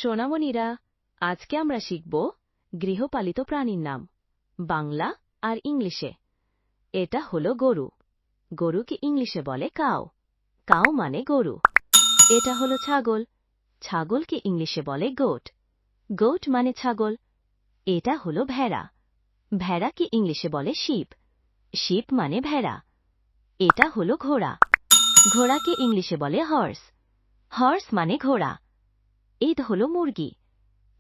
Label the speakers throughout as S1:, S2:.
S1: সোনামণিরা, আজকে আমরা শিখব গৃহপালিত প্রাণীর নাম বাংলা আর ইংলিশে। এটা হলো গরু। গরুকে ইংলিশে বলে কাউ। কাউ মানে গরু। এটা হলো ছাগল। ছাগলকে ইংলিশে বলে গোট। গোট মানে ছাগল। এটা হলো ভেড়া। ভেড়াকে ইংলিশে বলে শিপ। শিপ মানে ভেড়া। এটা হলো ঘোড়া। ঘোড়াকে ইংলিশে বলে হর্স। হর্স মানে ঘোড়া। এটা হলো মুরগি।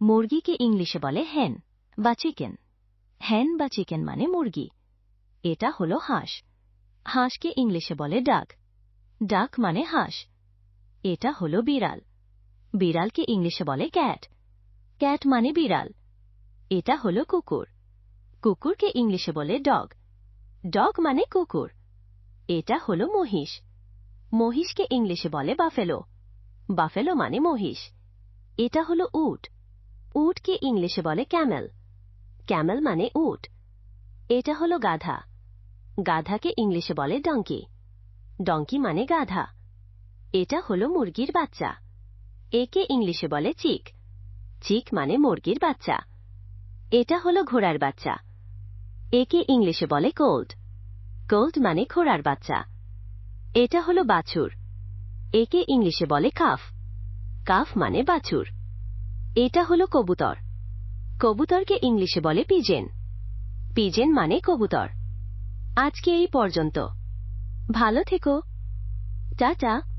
S1: মুরগিকে ইংলিশে বলে হেন বা চিকেন। হেন বা চিকেন মানে মুরগি। এটা হলো হাঁস। হাঁসকে ইংলিশে বলে ডাক। ডাক মানে হাঁস। এটা হলো বিড়াল। বিড়ালকে ইংলিশে বলে ক্যাট। ক্যাট মানে বিড়াল। এটা হলো কুকুর। কুকুরকে ইংলিশে বলে ডগ। ডগ মানে কুকুর। এটা হলো মহিষ। মহিষকে ইংলিশে বলে বাফেলো। বাফেলো মানে মহিষ। এটা হলো উট। উটকে ইংলিশে বলে ক্যামেল। ক্যামেল মানে উট। এটা হলো গাধা। গাধাকে ইংলিশে বলে ডঙ্কি। ডঙ্কি মানে গাধা। এটা হলো মুরগির বাচ্চা। একে ইংলিশে বলে চিক। চিক মানে মুরগির বাচ্চা। এটা হলো ঘোড়ার বাচ্চা। একে ইংলিশে বলে কোল্ট। কোল্ট মানে ঘোড়ার বাচ্চা। এটা হলো বাছুর। একে ইংলিশে বলে কাফ। কাফ মানে বাছুর। এটা হলো কবুতর। কবুতরকে ইংলিশে বলে পিজেন। পিজেন মানে কবুতর। আজকে এই পর্যন্ত। ভালো থেকো। টাটা।